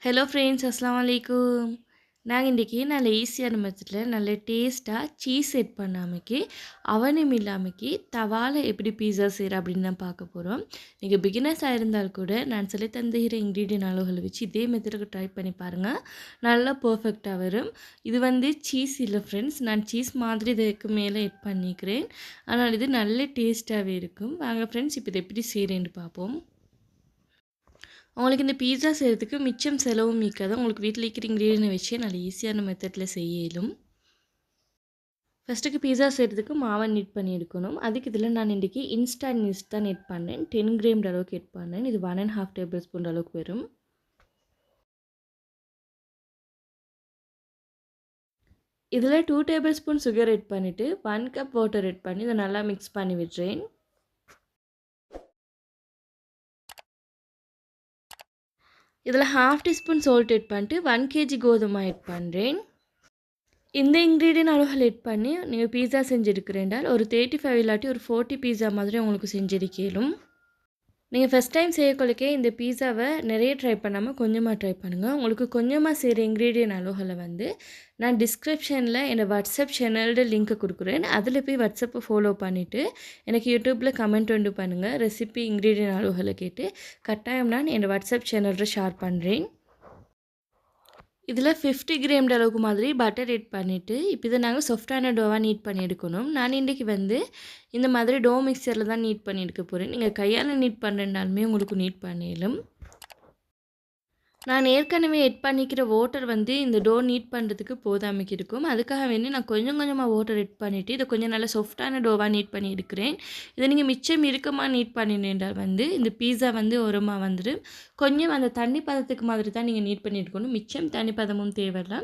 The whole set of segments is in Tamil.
ஹலோ ஃப்ரெண்ட்ஸ், அஸ்ஸலாமு அலைக்கும். நாங்கள் இன்றைக்கி நல்ல ஈஸியான மெத்தடில் நல்ல டேஸ்ட்டாக சீஸ் செட் பண்ணாமக்கி அவனும் இல்லாமக்கி தவால எப்படி பீஸா செய்கிற அப்படின்னு தான் பார்க்க போகிறோம். நீங்கள் பிகினர்ஸாக இருந்தால் கூட நான் சொல்லி தந்துகிற இன்க்ரீடியன்ட் அளவுகளை வச்சு இதே மெத்தடுக்கு ட்ரை பண்ணி பாருங்கள். நல்லா பர்ஃபெக்டாக வரும். இது வந்து சீஸ் இல்லை ஃப்ரெண்ட்ஸ், நான் சீஸ் மாதிரி இதுக்கு மேலே எட் பண்ணிக்கிறேன். ஆனால் இது நல்ல டேஸ்ட்டாகவே இருக்கும். வாங்க ஃப்ரெண்ட்ஸ், இப்போ இதை எப்படி செய்கிறேன்னு பார்ப்போம். உங்களுக்கு இந்த பீஸா செய்கிறதுக்கு மிச்சம் செலவும் மிக்காது. உங்களுக்கு வீட்டில் இருக்கிற இன்க்ரீடியன்ட் வச்சு நல்ல ஈஸியான மெத்தடில் செய்ய இயலும். ஃபஸ்ட்டுக்கு பீஸா செய்கிறதுக்கு மாவை நீட் பண்ணி எடுக்கணும். அதுக்கு இதில் நான் இன்றைக்கி இன்ஸ்டன்ட் ஈஸ்ட் தான் எட் பண்ணேன். 10 கிராம் அளவுக்கு எட் பண்ணேன். இது 1.5 டேபிள் ஸ்பூன் அளவுக்கு வரும். இதில் 2 டேபிள் ஸ்பூன் சுகர் எட் பண்ணிவிட்டு 1 கப் வாட்டர் எட் பண்ணி இதை நல்லா மிக்ஸ் பண்ணி விடுறேன். இதில் 1/2 டீஸ்பூன் சால்ட் எட் பண்ணிட்டு 1 கேஜி கோதுமை எட் பண்ணுறேன். இந்த இன்க்ரீடியன்ட் அளவுகள் எட் பண்ணி நீங்கள் பீஸா செஞ்செடுக்கிறேன்டால் ஒரு 35 இல்லாட்டி ஒரு 40 பீஸா மாதிரி உங்களுக்கு செஞ்சிருக்கலும். நீங்கள் ஃபஸ்ட் டைம் செய்யக்கொள்ளைக்கே இந்த பீஸாவை நிறைய ட்ரை பண்ணாமல் கொஞ்சமாக ட்ரை பண்ணுங்கள். உங்களுக்கு கொஞ்சமாக செய்கிற இன்க்ரீடியன்ட் அளவுகளை வந்து நான் டிஸ்கிரிப்ஷனில் என்னோடய வாட்ஸ்அப் சேனலோட லிங்க்கை கொடுக்குறேன். அதில் போய் வாட்ஸ்அப்பை ஃபாலோ பண்ணிவிட்டு எனக்கு யூடியூப்பில் கமெண்ட் ஒன்று பண்ணுங்கள். ரெசிபி இன்க்ரீடியன்ட் அளவுகளை கேட்டு கட்டாயம் நான் என்னோடய வாட்ஸ்அப் சேனலில் ஷேர் பண்ணுறேன். இதில் 50 கிராம் அளவுக்கு மாதிரி பட்டர் எட் பண்ணிவிட்டு இப்போ இதை நாங்கள் சாஃப்டான டோவாக நீட் பண்ணி எடுக்கணும். நான் இன்றைக்கி வந்து இந்த மாதிரி டோ மிக்சரில் தான் நீட் பண்ணி எடுக்க போகிறேன். நீங்கள் கையால் நீட் பண்ணுறதுனாலுமே உங்களுக்கு நீட் பண்ணிடலும். நான் ஏற்கனவே எட் பண்ணிக்கிற வாட்டர் வந்து இந்த டோ நீட் பண்ணுறதுக்கு போதாமைக்கு இருக்கும். அதுக்காக வேண்டி நான் கொஞ்சம் கொஞ்சமாக வாட்டர் எட் பண்ணிவிட்டு இதை கொஞ்சம் நல்லா சாஃப்டான டோவாக நீட் பண்ணி எடுக்கிறேன். இதை நீங்கள் மிச்சம் இறுக்கமாக நீட் பண்ணினேன்றால் வந்து இந்த பீஸா வந்து ஓரமாக வந்துடும். கொஞ்சம் அந்த தண்ணி பதத்துக்கு மாதிரி தான் நீங்கள் நீட் பண்ணி எடுக்கணும். மிச்சம் தண்ணி பதமும் தேவையில்லை.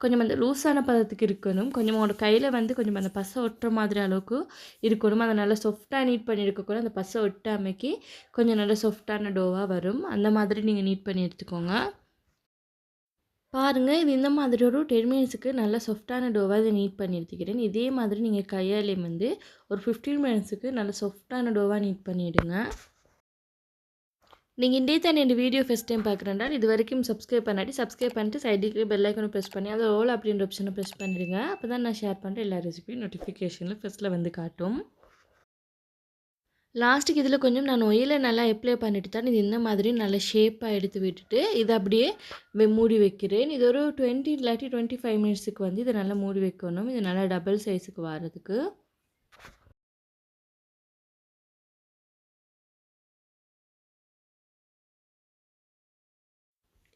கொஞ்சம் அந்த லூஸான பதத்துக்கு இருக்கணும். கொஞ்சம் உங்களோட கையில் வந்து கொஞ்சம் அந்த பசை ஒட்டுற மாதிரி அளவுக்கு இருக்கணும். அதை நல்லா சாஃப்டாக நீட் பண்ணி எடுக்கக்கூடாது. அந்த பசை ஒட்டாமைக்கு கொஞ்சம் நல்லா சாஃப்டான டோவாக வரும். அந்த மாதிரி நீங்கள் நீட் பண்ணி எடுத்துக்கோங்க. பாருங்கள், இது இந்த மாதிரி ஒரு 10 மினிட்ஸுக்கு நல்லா சாஃப்டான டோவாக இதை நீட் பண்ணி எடுத்துக்கிறேன். இதே மாதிரி நீங்கள் கையாலே வந்து ஒரு 15 மினிட்ஸுக்கு நல்லா சாஃப்டான டோவாக நீட் பண்ணிவிடுங்க. நீங்கள் இன்றைய தானே இந்த வீடியோ ஃபஸ்ட் டைம் பார்க்குறேன்டா இது வரைக்கும் சப்ஸ்கிரைப் பண்ணாட்டி சப்ஸ்கிரைப் பண்ணிட்டு சைடுக்கு பெல் ஐக்கனை ப்ரெஸ் பண்ணி அதை ஆல் அப்படின்ற ஆப்ஷனை ப்ரெஸ் பண்ணிடுங்க. அப்போ தான் நான் ஷேர் பண்ணுற எல்லா ரெசிபியும் நோட்டிஃபிகேஷனில் ஃபஸ்ட்டில் வந்து காட்டும். லாஸ்ட்டுக்கு இதில் கொஞ்சம் நான் ஆயிலை நல்லா அப்ளை பண்ணிட்டு தான் இது இந்த மாதிரி நல்லா ஷேப்பாக எடுத்து விட்டுட்டு இதை அப்படியே மூடி வைக்கிறேன். இது ஒரு 20 இல்லாட்டி 25 மினிட்ஸுக்கு வந்து இதை நல்லா மூடி வைக்கணும். இது நல்லா டபுள் சைஸுக்கு வரதுக்கு.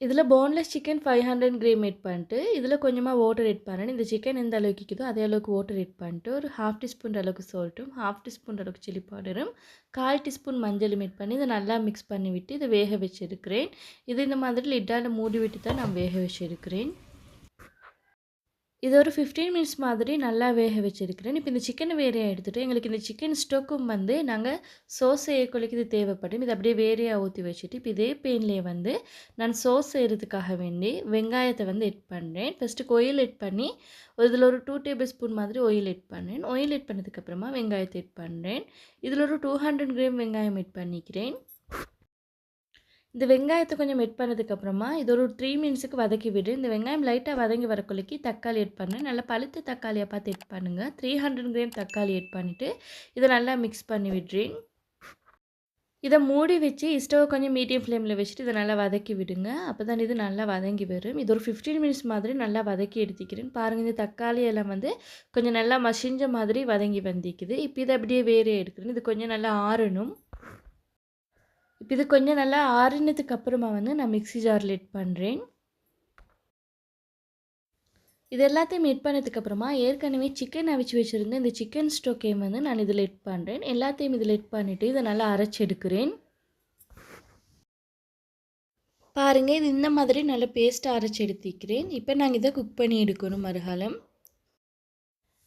இதில் போன்லெஸ் சிக்கன் 500 கிராம் எட் பண்ணிட்டு இதில் கொஞ்சமாக வாட்டர் எட் பண்ணேன். இந்த சிக்கன் எந்த அளவுக்கு இருக்குதோ அதே அளவுக்கு வாட்டர் எட் பண்ணிட்டு ஒரு 1/2 டீஸ்பூன் அளவுக்கு சால்ட்டும் 1/2 டீஸ்பூன் அளவுக்கு சில்லி பவுடரும் 1/4 டீஸ்பூன் மஞ்சளும் எட் பண்ணி இதை நல்லா மிக்ஸ் பண்ணி விட்டு இதை வேக வச்சுருக்கிறேன். இது இந்த மாதிரி லிட்டால் மூடி விட்டு தான் நான் வேக வச்சுருக்கிறேன். இது ஒரு 15 மினிட்ஸ் மாதிரி நல்லா வேக வச்சுருக்கிறேன். இப்போ இந்த சிக்கனை வேறையாக எடுத்துகிட்டு எங்களுக்கு இந்த சிக்கன் ஸ்டோக்கும் வந்து நாங்கள் சோஸ் செய்யக்குள்ளைக்கு இது தேவைப்படும். இது அப்படியே வேறையாக ஊற்றி வச்சுட்டு இப்போ இதே பேன்லேயே வந்து நான் சோஸ் செய்கிறதுக்காக வேண்டி வெங்காயத்தை வந்து எட் பண்ணுறேன். ஃபஸ்ட்டு ஆயில் எட் பண்ணி இதில் ஒரு 2 டேபிள் ஸ்பூன் மாதிரி ஆயில் எட் பண்ணேன். ஆயில் எட் பண்ணதுக்கப்புறமா வெங்காயத்தை எட் பண்ணுறேன். இதில் ஒரு 200 கிராம் வெங்காயம் எட் பண்ணிக்கிறேன். இந்த வெங்காயத்தை கொஞ்சம் எட் பண்ணதுக்கப்புறமா இது ஒரு 3 மினிட்ஸுக்கு வதக்கி விடு. இந்த வெங்காயம் லைட்டாக வதங்கி வரக்குள்ளைக்கு தக்காளி எட் பண்ணேன். நல்லா பழுத்த தக்காளியை பார்த்து எட் பண்ணுங்கள். 300 கிராம் தக்காளி எட் பண்ணிவிட்டு இதை நல்லா மிக்ஸ் பண்ணி விடுறேன். இதை மூடி வச்சு ஸ்டவ் கொஞ்சம் மீடியம் ஃப்ளேமில் வச்சுட்டு இதை நல்லா வதக்கி விடுங்க. அப்போ தான் இது நல்லா வதங்கி வரும். இது ஒரு 15 மினிட்ஸ் மாதிரி நல்லா வதக்கி எடுத்துக்கிறேன். பாருங்கள், இந்த தக்காளி எல்லாம் வந்து கொஞ்சம் நல்லா மசிஞ்ச மாதிரி வதங்கி வந்திக்குது. இப்போ இதை அப்படியே வேறே எடுக்கிறேன். இது கொஞ்சம் நல்லா ஆறணும். இப்போ இது கொஞ்சம் நல்லா ஆறினதுக்கு அப்புறமா வந்து நான் மிக்ஸி ஜாரில் எட் பண்ணுறேன். இது எல்லாத்தையும் எட் பண்ணதுக்கப்புறமா ஏற்கனவே சிக்கன் அவிச்சு வச்சுருந்தேன். இந்த சிக்கன் ஸ்டோக்கையும் வந்து நான் இதில் எட் பண்ணுறேன். எல்லாத்தையும் இதில் எட் பண்ணிவிட்டு இதை நல்லா அரைச்சி எடுக்கிறேன். பாருங்கள், இது இந்த மாதிரி நல்ல பேஸ்ட்டாக அரைச்சி எடுத்துக்கிறேன். இப்போ நாங்கள் இதை குக் பண்ணி எடுக்கணும் மறுகாலம்.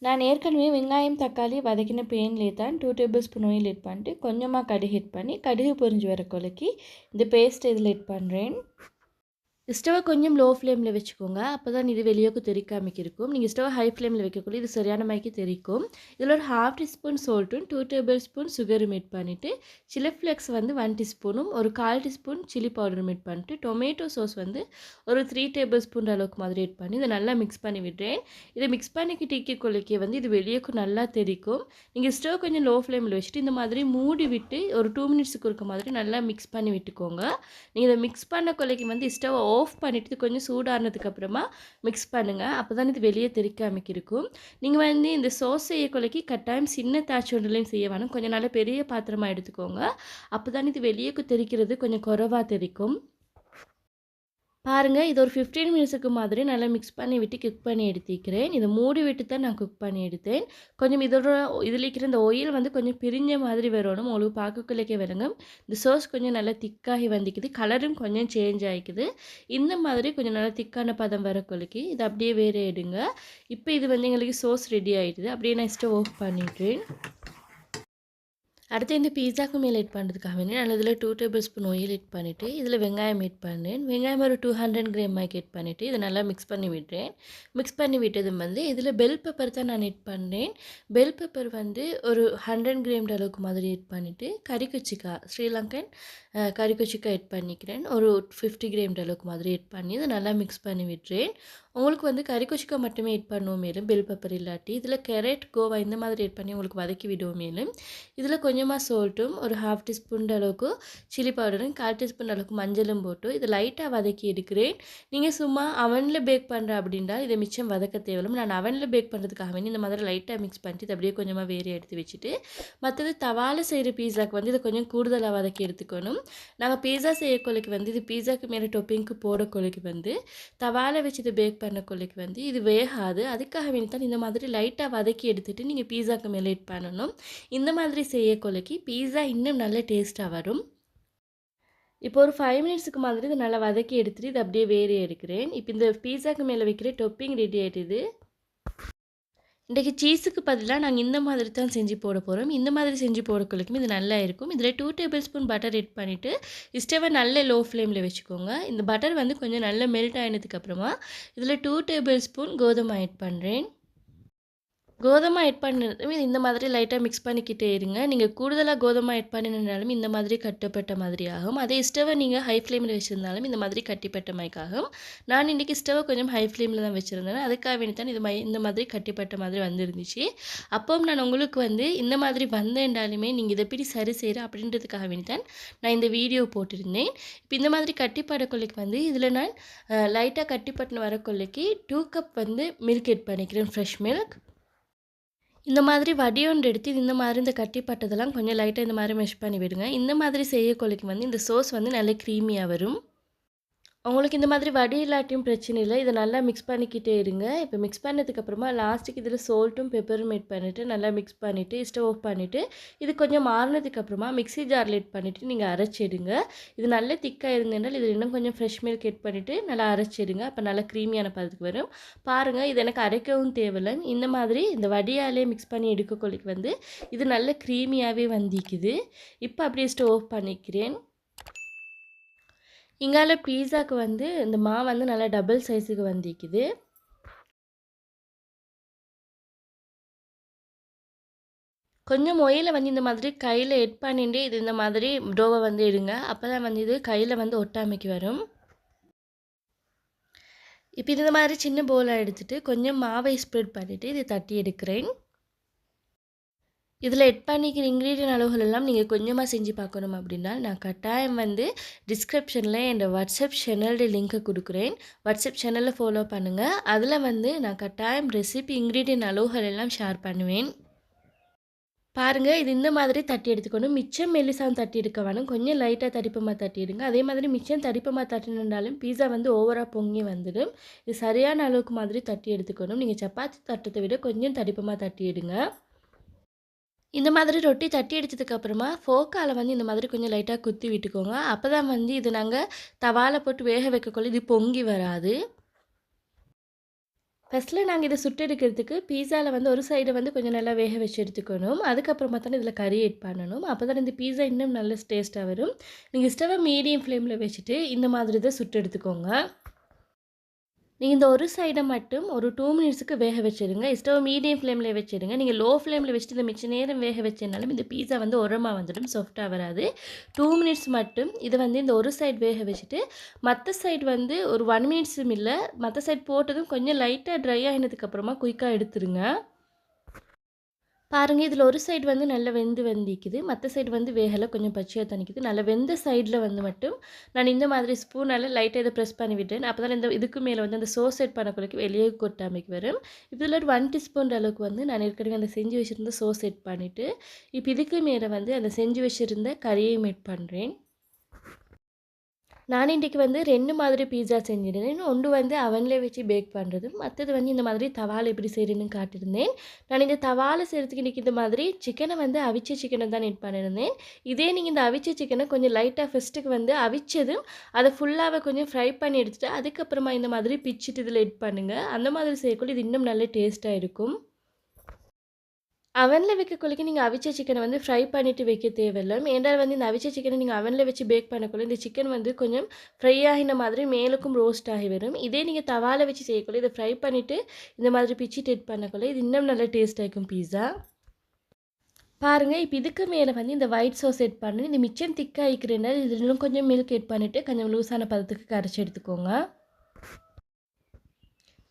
நான் ஏற்கனவே வெங்காயம் தக்காளி வதக்கின பேன்லேயே தான் 2 டேபிள் ஸ்பூன் ஆயில் எட் பண்ணிட்டு கொஞ்சமாக கடுகு எட் பண்ணி கடுகு பொரிஞ்சு வர கொலைக்கு இந்த பேஸ்ட் இதில் எட் பண்ணுறேன். ஸ்டவ் கொஞ்சம் லோ ஃப்ளேமில் வச்சுக்கோங்க. அப்போ தான் இது வெளியேக்கு தெறிக்காமைக்கு இருக்கும். நீங்கள் ஸ்டவ் ஹை ஃப்ளேமில் வைக்கக்குள்ள இது சரியான மாய்க்கு தெறிக்கும். இதில் ஒரு 1/2 டீஸ்பூன் சால்ட்டும் 2 டேபிள் ஸ்பூன் சுகரும் ஆட் பண்ணிவிட்டு சில்லி ஃப்ளேக்ஸ் வந்து 1 டீஸ்பூனும் ஒரு 1/4 டீஸ்பூன் சில்லி பவுடரும் ஆட் பண்ணிட்டு டொமேட்டோ சாஸ் வந்து ஒரு 3 டேபிள் ஸ்பூன் அளவுக்கு மாதிரி ஆட் பண்ணி இதை நல்லா மிக்ஸ் பண்ணி விடுறேன். இதை மிக்ஸ் பண்ணிக்கிட்டு கொள்ளைக்கே வந்து இது வெளியேக்கு நல்லா தெறிக்கும். நீங்கள் ஸ்டவ் கொஞ்சம் லோ ஃப்ளேமில் வச்சுட்டு இந்த மாதிரி மூடி விட்டு ஒரு 2 மினிட்ஸுக்கு இருக்க மாதிரி நல்லா மிக்ஸ் பண்ணி விட்டுக்கோங்க. நீங்கள் இதை மிக்ஸ் பண்ண கொள்ளைக்கு வந்து ஸ்டவ் ஆஃப் பண்ணிவிட்டு இது கொஞ்சம் சூடானதுக்கு அப்புறமா மிக்ஸ் பண்ணுங்கள். அப்போ தான் இது வெளியே தெறிக்காமைக்கு இருக்கும். நீங்கள் வந்து இந்த சாஸ் செய்ய கொள்ளைக்கு கட்டாயம் சின்ன தாச்சொண்டுலையும் செய்ய வேணும். கொஞ்சம் நல்ல பெரிய பாத்திரமாக எடுத்துக்கோங்க. அப்போ தான் இது வெளியேக்கு தெறிக்கிறது கொஞ்சம் குறைவாக தெறிக்கும். பாருங்கள், இது ஒரு 15 மினிட்ஸுக்கு மாதிரி நல்லா மிக்ஸ் பண்ணி விட்டு குக் பண்ணி எடுத்துக்கிறேன். இதை மூடி விட்டு தான் நான் குக் பண்ணி எடுத்தேன். கொஞ்சம் இதோட இதில் இருக்கிற இந்த ஆயில் வந்து கொஞ்சம் பிரிஞ்ச மாதிரி வரணும். உங்களுக்கு பார்க்கக்குள்ளே வருங்க. இந்த சாஸ் கொஞ்சம் நல்லா திக்காகி வந்துக்குது. கலரும் கொஞ்சம் சேஞ்ச் ஆகிக்குது. இந்த மாதிரி கொஞ்சம் நல்லா திக்கான பதம் வரக்குள்ளைக்கு இதை அப்படியே வேறு எடுங்க. இப்போ இது வந்து எங்களுக்கு சாஸ் ரெடி ஆகிடுது. அப்படியே நான் ஸ்டவ் ஆஃப் பண்ணிவிட்டேன். அடுத்து இந்த பீஸாக்கு மேலே ஆட் பண்ணுறதுக்காக வேண்டி நான் இதில் 2 டேபிள் ஸ்பூன் ஆயில் ஆட் பண்ணிவிட்டு இதில் வெங்காயம் ஆட் பண்ணேன். வெங்காயம் ஒரு 200 கிராம் ஆட் பண்ணிவிட்டு இதை நல்லா மிக்ஸ் பண்ணி விடுறேன். மிக்ஸ் பண்ணி விட்டதும் வந்து இதில் பெல் பெப்பர் தான் நான் ஆட் பண்ணேன். பெல் பெப்பர் வந்து ஒரு 100 கிராம் அளவுக்கு மாதிரி ஆட் பண்ணிவிட்டு கறிக்குச்சிக்கா ஸ்ரீலங்கன் கறிக்குச்சிக்கா ஆட் பண்ணிக்கிறேன். ஒரு 50 கிராம் அளவுக்கு மாதிரி ஆட் பண்ணி இதை நல்லா மிக்ஸ் பண்ணி விடுறேன். உங்களுக்கு வந்து கறிக்குச்சிக்கா மட்டுமே ஆட் பண்ணுவோம் மேலும் பெல் பெப்பர் இல்லாட்டி இதில் கேரட் கோவா இந்த மாதிரி ஆட் பண்ணி உங்களுக்கு வதக்கி விடுவோம் மேலும் இதில் கொஞ்சமாக சால்ட்டும் ஒரு 1/2 டீஸ்பூன் அளவுக்கு சில்லி பவுடரும் 1/4 டீஸ்பூன் அளவுக்கு மஞ்சளும் போட்டு இதை லைட்டாக வதக்கி எடுக்கிறேன். நீங்கள் சும்மா அவனில் பேக் பண்ணுற அப்படின்னா இதை மிச்சம் வதக்க தேவையில்லை. நான் அவனில் பேக் பண்ணுறதுக்காக வேண்டி இந்த மாதிரி லைட்டாக மிக்ஸ் பண்ணிட்டு இதை அப்படியே கொஞ்சமாக வேறு எடுத்து வச்சுட்டு மற்றது தவால செய்கிற பீஸாக்கு வந்து இதை கொஞ்சம் கூடுதலாக வதக்கி எடுத்துக்கணும். நாங்கள் பீஸா செய்ய கொள்ளைக்கு வந்து இது பீஸாக்கு மேலே டொப்பிங்க்கு போட கொள்ளைக்கு வந்து தவால வச்சு இதை பேக் பண்ண கொள்ளைக்கு வந்து இது வேகாது. அதுக்காக வேண்டி தான் இந்த மாதிரி லைட்டாக வதக்கி எடுத்துகிட்டு நீங்கள் பீஸாக்கு மேலே ஆட் பண்ணணும். இந்த மாதிரி செய்ய கொள்ளைக்கு பீஸா இன்னும் நல்ல டேஸ்ட்டாக வரும். இப்போ ஒரு 5 மினிட்ஸுக்கு மாதிரி இதை நல்லா வதக்கி எடுத்துகிட்டு இதை அப்படியே வேறு எடுக்கிறேன். இப்போ இந்த பீஸாக்கு மேலே வைக்கிற டொப்பிங் ரெடி ஆகிடுது. இன்றைக்கி சீஸுக்கு பதிலாக நாங்கள் இந்த மாதிரி தான் செஞ்சு போட போகிறோம். இந்த மாதிரி செஞ்சு போடக்குள்ளைக்கும் இது நல்லா இருக்கும். இதில் 2 டேபிள் ஸ்பூன் பட்டர் ஆட் பண்ணிவிட்டு ஸ்டவ்வை நல்ல லோ ஃப்ளேமில் வச்சுக்கோங்க. இந்த பட்டர் வந்து கொஞ்சம் நல்லா மெல்ட் ஆனதுக்கப்புறமா இதில் 2 டேபிள் ஸ்பூன் கோதுமை ஆட் பண்ணுறேன். கோதுமை ஆட் பண்ணதும் இந்த மாதிரி லைட்டாக மிக்ஸ் பண்ணிக்கிட்டே இருங்க. நீங்கள் கூடுதலாக கோதுமை ஆட் பண்ணினாலும் இந்த மாதிரி கட்டப்பட்ட மாதிரி ஆகும். அதே ஸ்டவ்வை நீங்கள் ஹை ஃப்ளேமில் வச்சுருந்தாலும் இந்த மாதிரி கட்டிப்பட்ட மாதிரி ஆகும். நான் இன்றைக்கி ஸ்டவ்வை கொஞ்சம் ஹை ஃப்ளேமில் தான் வச்சுருந்தேன். அதுக்காக வேண்டி தான் இந்த மாதிரி கட்டிப்பட்ட மாதிரி வந்துருந்துச்சு. அப்போவும் நான் உங்களுக்கு வந்து இந்த மாதிரி வந்தேன்டாலுமே நீங்கள் இதை எப்படி சரி செய்கிற அப்படின்றதுக்காக வேண்டி தான் நான் இந்த வீடியோ போட்டிருந்தேன். இப்போ இந்த மாதிரி கட்டிப்பட கொள்ளைக்கு வந்து இதில் நான் லைட்டாக கட்டிப்பட்டு வர கொள்ளைக்கு 2 கப் வந்து மில்க் ஆட் பண்ணிக்கிறேன், ஃப்ரெஷ் மில்க். இந்த மாதிரி வடியோண்டு எடுத்து இந்த மாதிரி இந்த கட்டிப்பட்டதெல்லாம் கொஞ்சம் லைட்டாக இந்த மாதிரி மெஷ் பண்ணி விடுங்க. இந்த மாதிரி செய்யக்கொள்ளைக்கு வந்து இந்த சோஸ் வந்து நல்ல க்ரீமியாக வரும். உங்களுக்கு இந்த மாதிரி வடி இல்லாட்டியும் பிரச்சனை இல்லை. இதை நல்லா மிக்ஸ் பண்ணிக்கிட்டே இருங்க. இப்போ மிக்ஸ் பண்ணதுக்கப்புறமா லாஸ்ட்டுக்கு இதில் சால்ட்டும் பெப்பரும் ஆட் பண்ணிவிட்டு நல்லா மிக்ஸ் பண்ணிவிட்டு ஸ்டவ் ஆஃப் பண்ணிவிட்டு இது கொஞ்சம் மாறினதுக்கப்புறமா மிக்ஸி ஜாரில் ஆட் பண்ணிவிட்டு நீங்கள் அரைச்சிடுங்க. இது நல்ல திக்காக இருந்ததுனால் இதில் இன்னும் கொஞ்சம் ஃப்ரெஷ் மில்க் ஆட் பண்ணிவிட்டு நல்லா அரைச்சிடுங்க. அப்போ நல்லா க்ரீமியான பதத்துக்கு வரும். பாருங்கள், இது எனக்கு அரைக்கவும் தேவையில்லை. இந்த மாதிரி இந்த வடியாலே மிக்ஸ் பண்ணி எடுக்கக்கொள்ளைக்கு வந்து இது நல்ல க்ரீமியாகவே வந்திக்குது. இப்போ அப்படியே ஸ்டவ் ஆஃப் பண்ணிக்கிறேன். இங்கால பீஸாக்கு வந்து இந்த மாவு வந்து நல்லா டபுள் சைஸுக்கு வந்திக்குது. கொஞ்சம் ஆயிலை வந்து இந்த மாதிரி கையில் ஆட் பண்ணிட்டு இது இந்த மாதிரி டோவை வந்து எடுங்க. அப்போ தான் வந்து இது கையில் வந்து ஒட்டாமைக்கு வரும். இப்போ இந்த மாதிரி சின்ன பவுலாக எடுத்துகிட்டு கொஞ்சம் மாவை ஸ்ப்ரெட் பண்ணிவிட்டு இதை தட்டி எடுக்கிறேன். இதில் ஆட் பண்ணிக்கிற இன்க்ரீடியன்ட் அளவுகள் எல்லாம் நீங்கள் கொஞ்சமாக செஞ்சு பார்க்கணும் அப்படின்னா நான் கட்டாயம் வந்து டிஸ்கிரிப்ஷனில் என் வாட்ஸ்அப் சேனலோட லிங்க்கை கொடுக்குறேன். வாட்ஸ்அப் சேனலில் ஃபாலோ பண்ணுங்கள். அதில் வந்து நான் கட்டாயம் ரெசிபி இன்க்ரீடியன்ட் அளவுகள் எல்லாம் ஷேர் பண்ணுவேன். பாருங்கள், இது இந்த மாதிரி தட்டி எடுத்துக்கணும். மிச்சம் மெல்லிசாவும் தட்டி எடுக்க வேணும். கொஞ்சம் லைட்டாக தடிப்பமாக தட்டிடுங்க. அதே மாதிரி மிச்சம் தடிப்பமாக தட்டினாலும் பீஸா வந்து ஓவராக பொங்கி வந்துடும். இது சரியான அளவுக்கு மாதிரி தட்டி எடுத்துக்கணும். நீங்கள் சப்பாத்தி தட்டத்தை விட கொஞ்சம் தடிப்பமாக தட்டி எடுங்க. இந்த மாதிரி ரொட்டி தட்டி எடுத்ததுக்கப்புறமா ஃபோக்கால் வந்து இந்த மாதிரி கொஞ்சம் லைட்டாக குத்தி விட்டுக்கோங்க. அப்போ தான் வந்து இது நாங்கள் தவாவில் போட்டு வேக வைக்கக்குள்ள இது பொங்கி வராது. ஃபர்ஸ்ட்ல நாங்க இத சுட்டெடுக்கிறதுக்கு பீஸால வந்து ஒரு சைட வந்து கொஞ்சம் நல்லா வேக வச்சு எடுத்துக்கணும். அதுக்கப்புறமா தானே இதில கறி ஆட் பண்ணணும். அப்பதான் இந்த பீஸா இன்னும் நல்ல டேஸ்ட்டா வரும். நீங்க ஸ்டவ்வ மீடியம் ஃப்ளேம்ல வச்சுட்டு இந்த மாதிரி தான் சுட்டு எடுத்துக்கோங்க. நீங்க இந்த ஒரு சைட மட்டும் ஒரு 2 மினிட்ஸ்க்கு வேக வச்சுருங்க. ஸ்டவ் மீடியம் ஃப்ளேம்ல வச்சுடுங்க. நீங்க லோ ஃப்ளேம்ல வச்சுட்டு இந்த மிச்ச நேரம் வேக வச்சனாலும் இந்த பீஸா வந்து உரமா வந்துடும். சாஃப்ட்டா வராது. 2 மினிட்ஸ் மட்டும் இத வந்து இந்த ஒரு சைடு வேக வச்சுட்டு, மத்த சைடு வந்து ஒரு 1 மினிட்ஸும் இல்ல. மத்த சைடு போட்டதும் கொஞ்சம் லைட்டா ட்ரை ஆயினதுக்கு அப்புறமா குயிக்கா எடுத்துருங்க. பாருங்க இதில ஒரு சைடு வந்து நல்லா வெந்து வந்திக்குது. மத்த சைடு வந்து வேகல. கொஞ்சம் பச்சையா தான் நிக்குது. நல்லா வெந்த சைடுல வந்து மட்டும் நான் இந்த மாதிரி ஸ்பூனால லைட்டா இத பிரஸ் பண்ணி விட்டேன். அப்பதான் இந்த இதுக்கு மேல வந்து அந்த சோஸ் ஆட் பண்ணக்குள்ளக்கு வெளியே கொட்டாமைக்கு வரும். இதில ஒரு 1 டீஸ்பூன் அளவுக்கு வந்து நான் ஏற்கனவே அந்த செஞ்சு வச்சிருந்த சோஸ் ஆட் பண்ணிட்டு, இப்ப இதுக்கு மேல வந்து அந்த செஞ்சு வச்சிருந்த கறியையும் ஆட் பண்றேன். நான் இன்றைக்கு வந்து 2 மாதிரி பீஸா செஞ்சிருந்தேன். ஒன்று வந்து அவன்ல வச்சு பேக் பண்ணுறது. மற்றது வந்து இந்த மாதிரி தவால எப்படி செய்கிறேன்னு காட்டியிருந்தேன். நான் இந்த தவால செய்கிறதுக்கு இன்றைக்கி இந்த மாதிரி சிக்கனை வந்து அவிச்ச சிக்கனை தான் நீட் பண்ணியிருந்தேன். இதே நீங்கள் இந்த அவிச்ச சிக்கனை கொஞ்சம் லைட்டாக ஃபஸ்ட்டுக்கு வந்து அவிச்சதும் அதை ஃபுல்லாக கொஞ்சம் ஃப்ரை பண்ணி எடுத்துகிட்டு அதுக்கப்புறமா இந்த மாதிரி பிச்சுட்டு இதில் எட் பண்ணுங்கள். அந்த மாதிரி செய்யக்குள்ள இது இன்னும் நல்ல டேஸ்ட்டாக இருக்கும். அவன்ல வைக்கக்குள்ளக்கு நீங்க அவிச்ச சிக்கன வந்து ஃப்ரை பண்ணிட்டு வைக்க தேவையில்ல. ஏன்டா வந்து இந்த அவிச்ச சிக்கன நீங்க அவன்ல வச்சு பேக் பண்ணக்குள்ள இந்த சிக்கன் வந்து கொஞ்சம் ஃப்ரை ஆகின மாதிரி மேலுக்கும் ரோஸ்ட் ஆகி வரும். இதே நீங்க தவால வச்சு செய்யக்குள்ள இத ஃப்ரை பண்ணிட்டு இந்த மாதிரி பிச்சிட்டு எட் பண்ணக்குள்ள இது இன்னும் நல்ல டேஸ்ட்டா இருக்கும் பீஸா. பாருங்க இப்ப இதுக்கு மேல வந்து இந்த ஒயிட் சாஸ் எட் பண்ணி இந்த மிச்சம் திக்கா ஆயிக்கிறனால இதுல இன்னும் கொஞ்சம் மில்க் எட் பண்ணிட்டு கொஞ்சம் லூஸான பதத்துக்கு கரைச்சு எடுத்துக்கோங்க.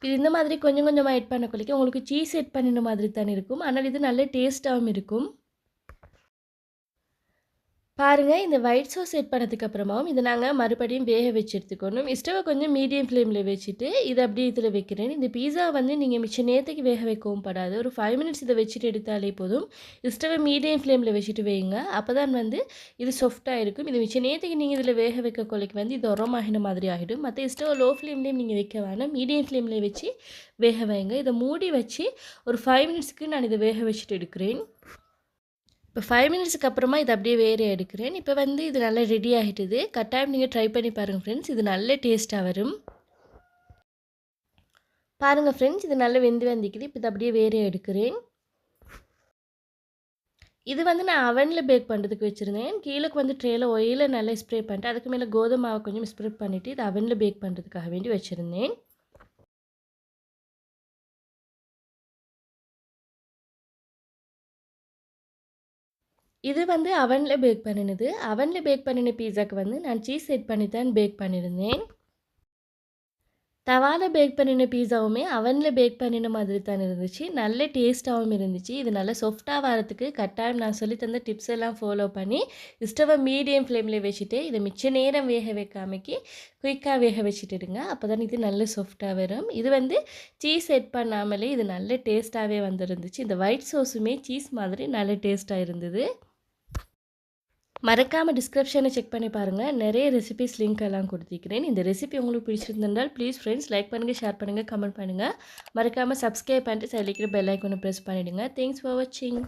இது இந்த மாதிரி கொஞ்சம் கொஞ்சமா ஆட் பண்ணக்குள்ளே உங்களுக்கு சீஸ் ஆட் பண்ணின மாதிரி தானே இருக்கும். ஆனால் இது நல்ல டேஸ்ட்டாவும் இருக்கும். பாருங்க இந்த ஒயிட் சாஸ் ஆட் பண்ணதுக்கு அப்புறமாவும் இத நாங்க மறுபடியும் வேக வச்சு எடுத்துக்கணும். ஸ்டவ் கொஞ்சம் மீடியம் ஃப்ளேம்ல வச்சுட்டு இத அப்படியே இதில வைக்கிறேன். இந்த பீஸா வந்து நீங்க மிச்ச நேரத்துக்கு வேக வைக்கவும் படாது. ஒரு 5 மினிட்ஸ் இத வச்சுட்டு எடுத்தாலே போதும். ஸ்டவ் மீடியம் ஃப்ளேம்ல வச்சுட்டு வையுங்க. அப்பதான் வந்து இது சாஃப்ட்டா இருக்கும். இது மிச்ச நேரத்துக்கு நீங்க இதில வேக வைக்க கொள்ளைக்கு வந்து இது உரமாகின மாதிரி ஆகிடும். மத்த ஸ்டவ் லோ ஃப்ளேம்லயும் நீங்க வைக்க வேணாம். மீடியம் ஃப்ளேம்ல வச்சு வேக வைங்க. இத மூடி வச்சு ஒரு 5 மினிட்ஸ்க்கு நான் இத வேக வச்சுட்டு எடுக்கிறேன். இப்போ 5 மினிட்ஸ்க்கு அப்புறமா இதை அப்படியே வேறு எடுக்கிறேன். இப்போ வந்து இது நல்லா ரெடி ஆகிட்டுது. கட்டாயம் நீங்கள் ட்ரை பண்ணி பாருங்கள் ஃப்ரெண்ட்ஸ். இது நல்ல டேஸ்ட்டாக வரும். பாருங்கள் ஃப்ரெண்ட்ஸ் இது நல்லா வெந்து வந்திக்குது. இப்போ இதை அப்படியே வேறு எடுக்கிறேன். இது வந்து நான் அவனில் பேக் பண்ணுறதுக்கு வச்சுருந்தேன். கீழக்கு வந்து ட்ரேயில் ஆயிலை நல்லா ஸ்ப்ரே பண்ணிட்டு அதுக்கு மேலே கோதுமை மாவை கொஞ்சம் ஸ்ப்ரெட் பண்ணிவிட்டு இது அவனில் பேக் பண்ணுறதுக்காக வேண்டி வச்சுருந்தேன். இது வந்து அவன்ல பேக் பண்ணினது. அவன்ல பேக் பண்ணின பீஸாக்கு வந்து நான் சீஸ் செட் பண்ணி தான் பேக் பண்ணியிருந்தேன். தவால பேக் பண்ணின பீஸாவுமே அவன்ல பேக் பண்ணின மாதிரி தான் இருந்துச்சு. நல்ல டேஸ்ட்டாகவும் இருந்துச்சு. இது நல்லா சாஃப்ட்டாக வரதுக்கு கட்டாயம் நான் சொல்லி தந்த டிப்ஸ் எல்லாம் ஃபாலோ பண்ணி ஸ்டவ்வை மீடியம் ஃப்ளேமில் வச்சுட்டு இதை மிச்ச நேரம் வேக வைக்காமக்கி குயிக்காக வேக வச்சுட்டுடுங்க. அப்போ தான் இது நல்ல சாஃப்ட்டாக வரும். இது வந்து சீஸ் செட் பண்ணாமலே இது நல்ல டேஸ்ட்டாகவே வந்துருந்துச்சு. இந்த ஒயிட் சோஸுமே சீஸ் மாதிரி நல்ல டேஸ்ட்டாக இருந்தது. மறக்காமல் டிஸ்கிரிப்ஷனை செக் பண்ணி பாருங்கள். நிறைய ரெசிபிஸ் லிங்க் எல்லாம் கொடுத்திருக்கிறேன். இந்த ரெசிபி உங்களுக்கு பிடிச்சிருந்தால் ப்ளீஸ் ஃப்ரெண்ட்ஸ் லைக் பண்ணுங்கள், ஷேர் பண்ணுங்கள், கமெண்ட் பண்ணுங்கள். மறக்காமல் சப்ஸ்கிரைப் பண்ணிட்டு சைடில் இருக்கிற பெல் ஐக்கானை ப்ரெஸ் பண்ணிவிடுங்க. தேங்க்ஸ் ஃபார் வாட்சிங்.